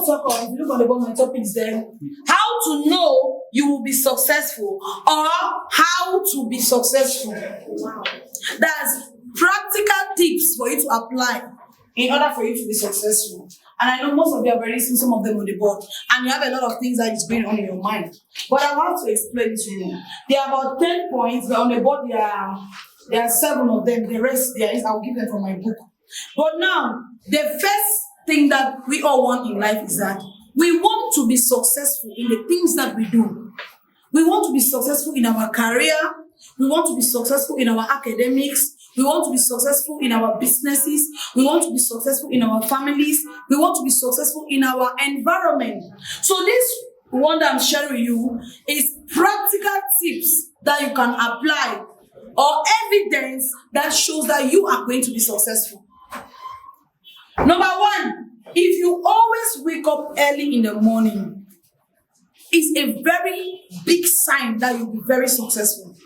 to talk about, if you look on the board, my topics there, how to know you will be successful or how to be successful. Wow. That's practical tips for you to apply in order for you to be successful. And I know most of you have already seen some of them on the board, and you have a lot of things that is going on in your mind. But I want to explain to you. There are about 10 points, but on the board there are 7 of them. The rest I'll give them from my book. But now, the first thing that we all want in life is that we want to be successful in the things that we do. We want to be successful in our career. We want to be successful in our academics. We want to be successful in our businesses. We want to be successful in our families. We want to be successful in our environment. So this one that I'm sharing with you is practical tips that you can apply or evidence that shows that you are going to be successful. Number 1, if you always wake up early in the morning, it's a very big sign that you'll be very successful.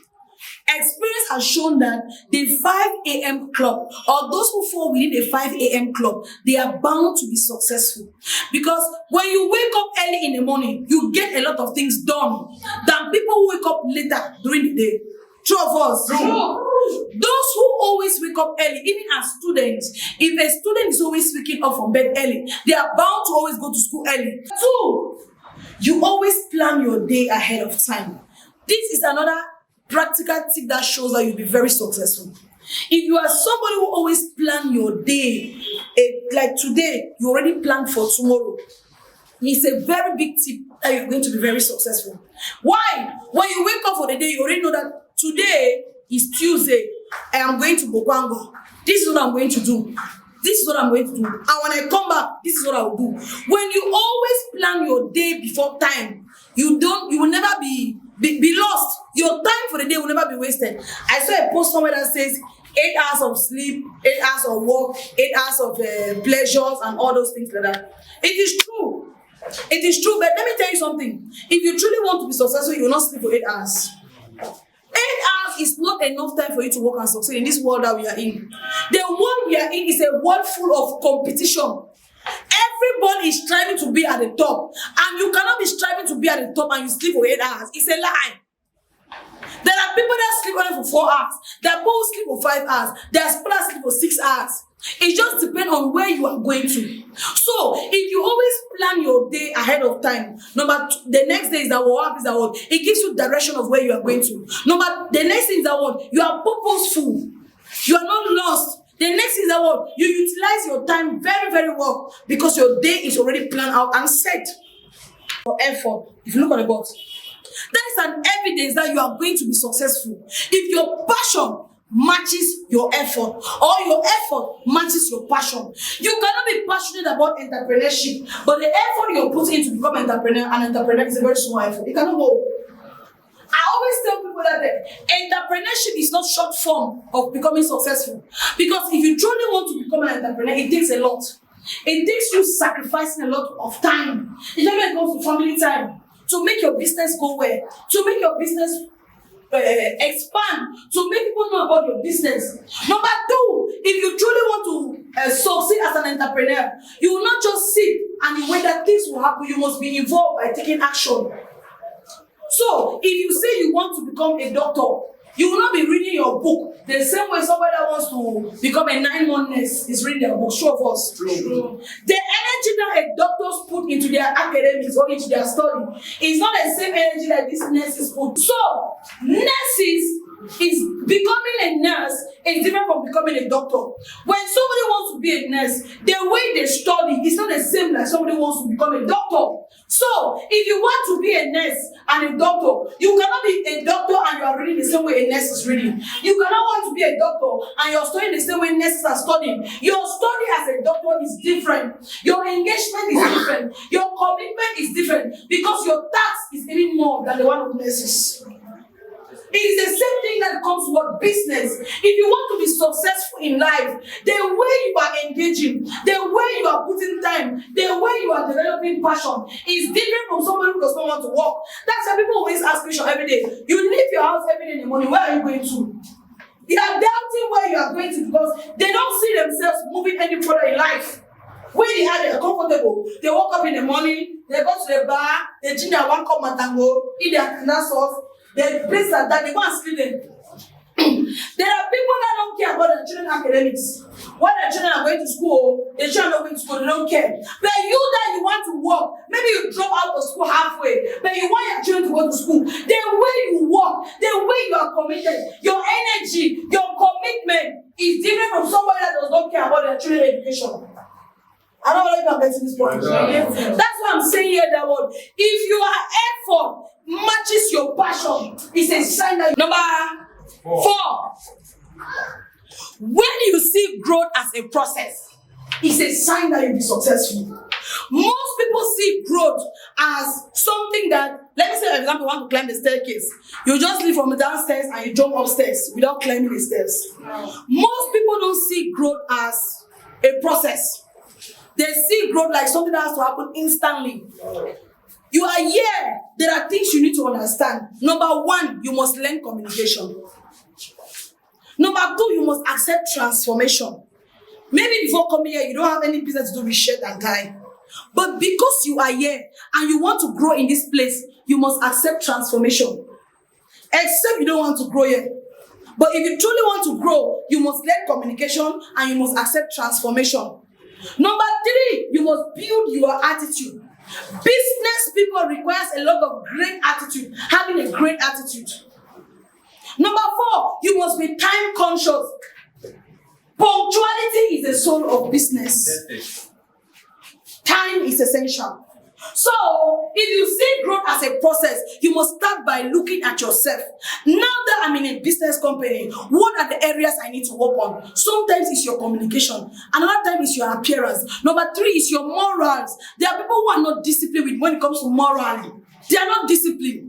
Experience has shown that the 5 a.m. club, or those who fall within the 5 a.m. club, they are bound to be successful. Because when you wake up early in the morning, you get a lot of things done than people who wake up later during the day. True of us? True. Those who always wake up early, even as students, if a student is always waking up from bed early, they are bound to always go to school early. 2, you always plan your day ahead of time. This is another practical tip that shows that you'll be very successful. If you are somebody who always plan your day, like today, you already plan for tomorrow, it's a very big tip that you're going to be very successful. Why? When you wake up for the day, you already know that today is Tuesday, and I'm going to Bokwango. This is what I'm going to do. This is what I'm going to do. And when I come back, this is what I will do. When you always plan your day before time, you will never be lost. Your time for the day will never be wasted. I saw a post somewhere that says 8 hours of sleep, 8 hours of work, 8 hours of pleasures, and all those things like that. It is true. It is true, but let me tell you something. If you truly want to be successful, you will not sleep for 8 hours. 8 hours is not enough time for you to work and succeed in this world that we are in. The world we are in is a world full of competition. Everybody is striving to be at the top, and you cannot be striving to be at the top and you sleep for 8 hours. It's a lie. There are people that sleep only for 4 hours. There are people who sleep for 5 hours. There are people that sleep for 6 hours. It just depends on where you are going to. So, if you always plan your day ahead of time, the next day is that what happens, it gives you direction of where you are going to. The next thing is that you are purposeful. You are not lost. The next thing is that you utilize your time very, very well because your day is already planned out and set for effort. If you look at the box, that is an evidence that you are going to be successful. If your passion matches your effort, or your effort matches your passion. You cannot be passionate about entrepreneurship, but the effort you're putting to become an entrepreneur is a very small effort. It cannot go. I always tell people that entrepreneurship is not short form of becoming successful. Because if you truly want to become an entrepreneur, it takes a lot. It takes you sacrificing a lot of time. Especially when it comes to family time. To make your business go well. To make your business expand. To make people know about your business. Number 2, if you truly want to succeed as an entrepreneur, you will not just sit and wait that things will happen. You must be involved by taking action. So, if you say you want to become a doctor, you will not be reading your book the same way somebody that wants to become a 9-month nurse is reading their book. Show of us. True. The energy that a doctors put into their academics or into their study is not the same energy that these nurses put. So, nurses is becoming a nurse is different from becoming a doctor. When somebody wants to be a nurse, the way they study is not the same like somebody wants to become a doctor. So, if you want to be a nurse and a doctor, you cannot be a doctor and you are reading the same way a nurse is reading. You cannot want to be a doctor and you are studying the same way nurses are studying. Your study as a doctor is different. Your engagement is different. Your commitment is different because your task is even more than the one of nurses. It is the same thing that comes to what business. If you want to be successful in life, the way you are engaging, the way you are putting time, the way you are developing passion is different from somebody who does not want to work. That's why people always ask questions every day. You leave your house every day in the morning. Where are you going to? They are doubting where you are going to because they don't see themselves moving any further in life. When they are comfortable, they wake up in the morning, they go to the bar, they drink their 1 cup matango, eat their tuna sauce, they place like that, they go and sleep them. There are people that don't care about their children's academics. When their children are going to school, their children are going to school, they don't care. But you that you want to work, maybe you drop out of school halfway, but you want your children to go to school. The way you work, the way you are committed, your energy, your commitment is different from somebody that does not care about their children's education. I don't know if I'm getting this point. That's what I'm saying here, that word. If your effort matches your passion, it's a sign that number 4. When you see growth as a process, it's a sign that you'll be successful. Most people see growth as something that, let me say, for example, you want to climb the staircase. You just leave from the downstairs and you jump upstairs without climbing the stairs. Most people don't see growth as a process. They see growth like something that has to happen instantly. You are here. There are things you need to understand. Number 1, you must learn communication. Number 2, you must accept transformation. Maybe before coming here, you don't have any business to do with shirt and tie. But because you are here and you want to grow in this place, you must accept transformation. Except you don't want to grow here. But if you truly want to grow, you must learn communication and you must accept transformation. Number 3, you must build your attitude. Business people requires a lot of great attitude, having a great attitude. Number 4, you must be time conscious. Punctuality is the soul of business. Time is essential. So, if you see growth as a process, you must start by looking at yourself. Now that I'm in a business company, what are the areas I need to work on? Sometimes it's your communication. Another time it's your appearance. Number 3 is your morals. There are people who are not disciplined when it comes to morality. They are not disciplined.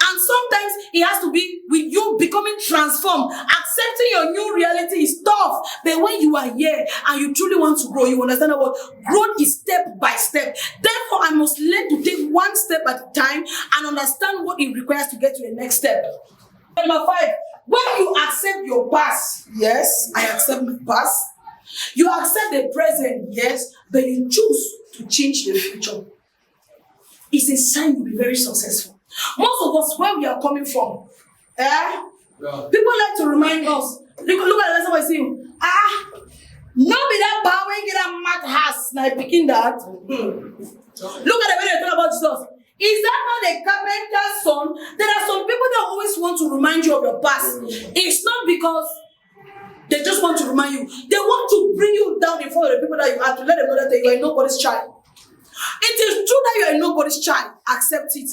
And sometimes it has to be with you becoming transformed. Accepting your new reality is tough. But when you are here and you truly want to grow, you understand that growth is step by step. Therefore, I must learn to take 1 step at a time and understand what it requires to get to the next step. Number 5, when you accept your past, yes, I accept my past. You accept the present, yes, but you choose to change the future. It's a sign you'll be very successful. Most of us, where we are coming from, people like to remind us. Look at somebody saying, not be that power when you get a mad house, like picking that. Look at the way they talk about Jesus. Is that not a carpenter's son? There are some people that always want to remind you of your past. It's not because they just want to remind you. They want to bring you down in front of the people that you are, to let them know that you are nobody's child. It is true that you are nobody's child. Accept it.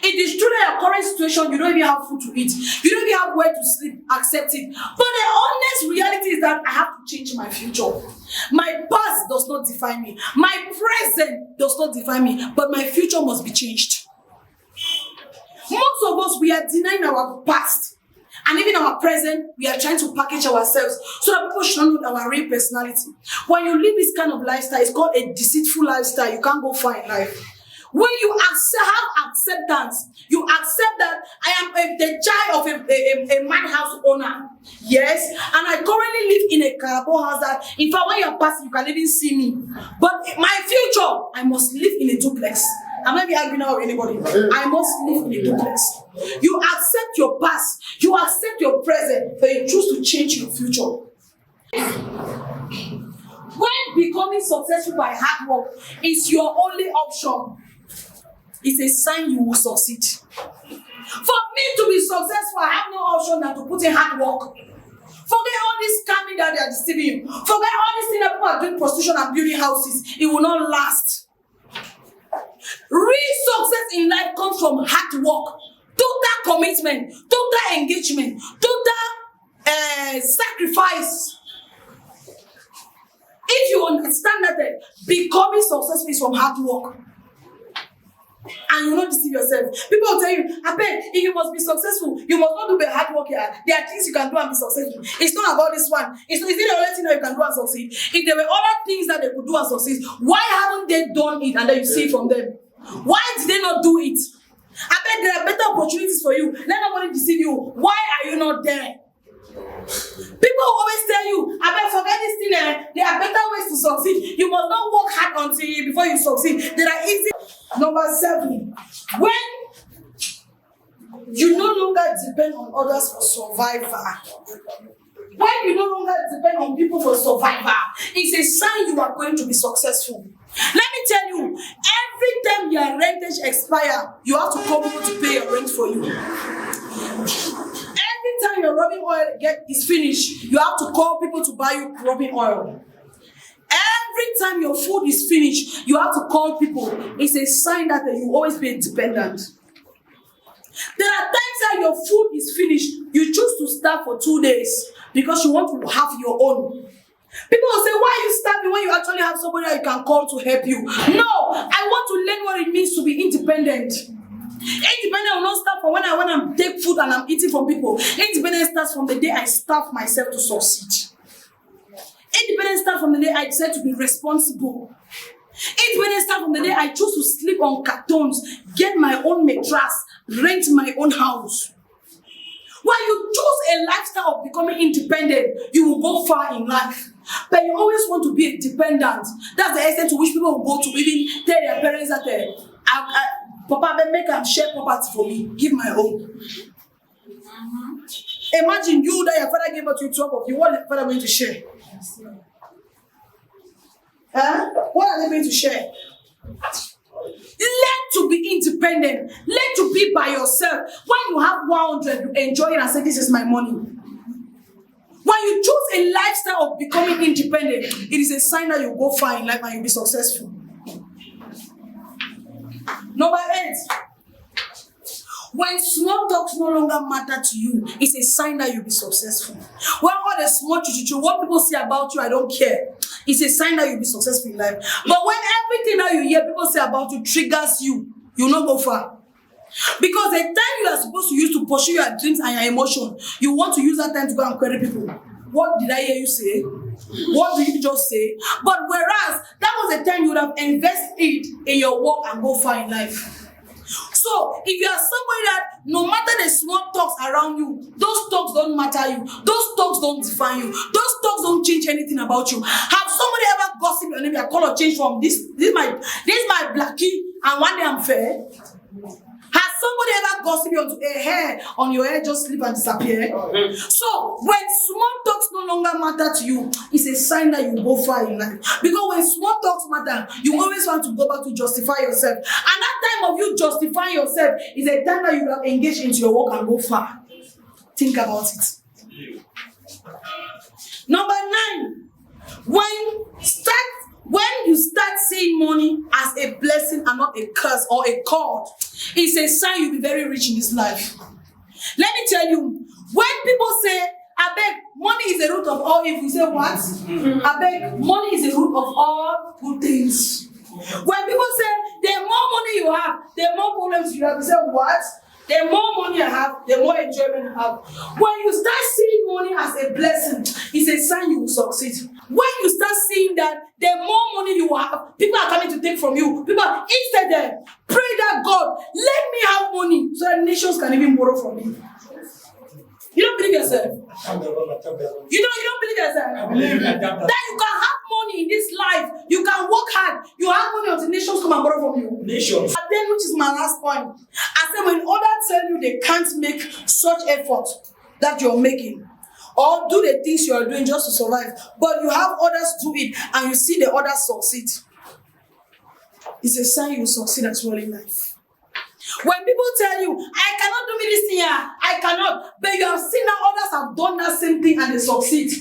It is true that your current situation, you don't even have food to eat. You don't even have where to sleep. Accept it. But the honest reality is that I have to change my future. My past does not define me. My present does not define me. But my future must be changed. Most of us, we are denying our past. And even our present, we are trying to package ourselves so that people should not know our real personality. When you live this kind of lifestyle, it's called a deceitful lifestyle. You can't go far in life. When you have acceptance, you accept that I am the child of a madhouse owner. Yes, and I currently live in a carabo house that, in fact, when you're passing, you can even see me. But my future, I must live in a duplex. I'm not even arguing now with anybody. I must live in a duplex. You accept your past, you accept your present, but you choose to change your future. When becoming successful by hard work is your only option, it's a sign you will succeed. For me to be successful, I have no option than to put in hard work. Forget all this scamming that they are deceiving you. Forget all these things that people are doing prostitution and building houses. It will not last. Real success in life comes from hard work, total commitment, total engagement, total sacrifice. If you understand that becoming successful is from hard work, and you will not deceive yourself. People will tell you, I bet if you must be successful, you must not do the hard work here. There are things you can do and be successful. It's not about this one. Is it the only thing that you can do and succeed? If there were other things that they could do and succeed, why haven't they done it and then you see it from them? Why did they not do it? I bet there are better opportunities for you. Let nobody deceive you. Why are you not there? People People will always tell you, I better forget this thing. There are better ways to succeed. You must not work hard before you succeed. There are easy. Number 7, when you no longer depend on others for survival. When you no longer depend on people for survival, it's a sign you are going to be successful. Let me tell you, every time your rentage expire, you have to call people to pay your rent for you. Every time your rubbing oil is finished, you have to call people to buy you rubbing oil. Every time your food is finished, you have to call people. It's a sign that you always be dependent. There are times that your food is finished, you choose to starve for 2 days because you want to have your own. People will say, why are you starving when you actually have somebody that you can call to help you? No, I want to learn what it means to be independent. Independent will not start from when I take food and I'm eating from people. Independence starts from the day I starve myself to succeed. Independence starts from the day I decide to be responsible. Independence starts from the day I choose to sleep on cartons, get my own mattress, rent my own house. When you choose a lifestyle of becoming independent, you will go far in life. But you always want to be dependent. That's the extent to which people will go to even tell their parents that Papa, make them share property for me. Give my own. Imagine you that your father gave us you 12 of you. What is the father going to share? What are they going to share? Learn to be independent. Learn to be by yourself. When you have 100, you enjoy it and say, this is my money. When you choose a lifestyle of becoming independent, it is a sign that you go far in life and you'll be successful. Number 8. When small talks no longer matter to you, it's a sign that you'll be successful. When all the small chuchu, what people say about you, I don't care. It's a sign that you'll be successful in life. But when everything that you hear people say about you triggers you, you'll not go far. Because the time you are supposed to use to pursue your dreams and your emotion, you want to use that time to go and query people. What did I hear you say? What did you just say? But whereas that was the time you would have invested in your work and go far in life. So, if you are somebody that no matter the small talks around you, those talks don't matter you, those talks don't define you, those talks don't change anything about you. Have somebody ever gossiped your name? Your color changed from this my blackie, and one day I'm fair. Has somebody ever gossiped you onto a hair on your head just slip and disappear? So when small talks no longer matter to you, it's a sign that you go far in life. Because when small talks matter, you always want to go back to justify yourself. And that time of you justifying yourself is a time that you have engaged into your work and go far. Think about it. Number 9, when you start seeing money as a blessing and not a curse or a cord, it's a sign you'll be very rich in this life. Let me tell you, when people say, I beg, money is the root of all evil, you say what? I beg, money is the root of all good things. When people say, the more money you have, the more problems you have, you say what? The more money I have, the more enjoyment I have. When you start seeing money as a blessing, it's a sign you will succeed. When you start seeing that the more money you have, people are coming to take from you. Instead pray that God, let me have money so that nations can even borrow from me. You don't believe yourself? You don't believe yourself? I believe that you can have money in this life. You can work hard. You have money until nations come and borrow from you. Nations. And then, which is my last point. I said, when others tell you they can't make such effort that you're making, or do the things you are doing just to survive, but you have others do it and you see the others succeed, it's a sign you will succeed as well in life. When people tell you, I cannot do this thing here, I cannot, but you have seen that others have done that same thing and they succeed,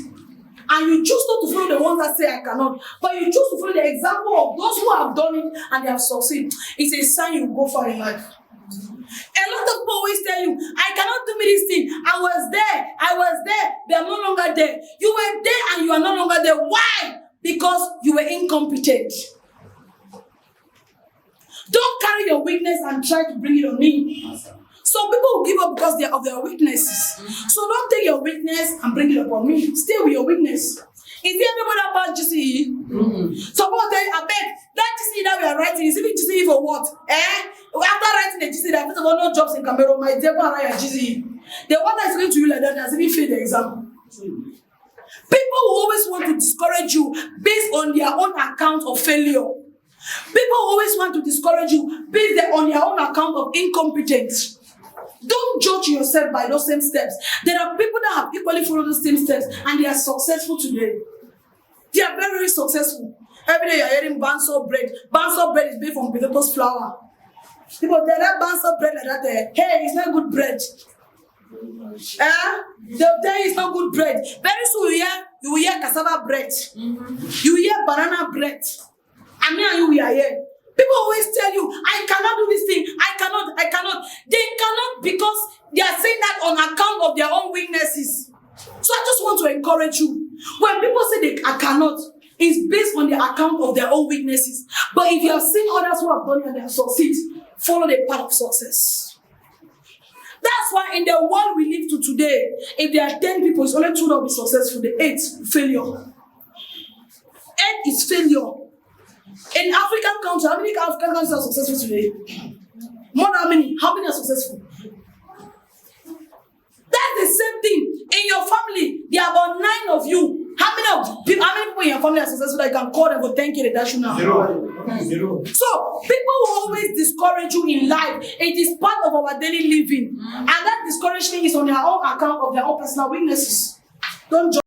and you choose not to follow the ones that say I cannot, but you choose to follow the example of those who have done it and they have succeeded, it's a sign you will go far in life. A lot of people always tell you, I cannot do this thing. I was there, but I'm no longer there. You were there and you are no longer there. Why? Because you were incompetent. Don't carry your weakness and try to bring it on me. Some people will give up because of their weaknesses. So don't take your weakness and bring it upon me. Stay with your weakness. Is there everybody about GCE? Some people tell you, I beg, that GCE that we are writing, is even GCE for what? After writing the GCE, there are no jobs in Cameroon, my dear, write a GCE. The one that is going to you like that has even failed the exam. People will always want to discourage you based on their own account of failure. People always want to discourage you based on their own account of incompetence. Don't judge yourself by those same steps. There are people that have equally followed those same steps and they are successful today. They are very, very successful. Every day you are hearing banso bread. Banso bread is made from potatoes flour. People tell that banso bread like that. Hey, it's not good bread. They'll tell you it's not good bread. Very soon you will hear cassava bread. You will hear banana bread. And me and you, we are here. People always tell you, I cannot do this thing. I cannot. They cannot because they are saying that on account of their own weaknesses. So I just want to encourage you. When people say I cannot, it's based on the account of their own weaknesses. But if you have seen others who have done it and they have succeeded, follow the path of success. That's why in the world we live to today, if there are 10 people, it's only 2 that will be successful. The 8th, failure. 8 is failure. In African countries, how many African countries are successful today? More than how many? How many are successful? That's the same thing. In your family, there are about 9 of you. How many people in your family are successful that you can call them for 10K they dash you now? 0. So, people will always discourage you in life. It is part of our daily living. And that discouragement is on their own account of their own personal weaknesses. Don't judge.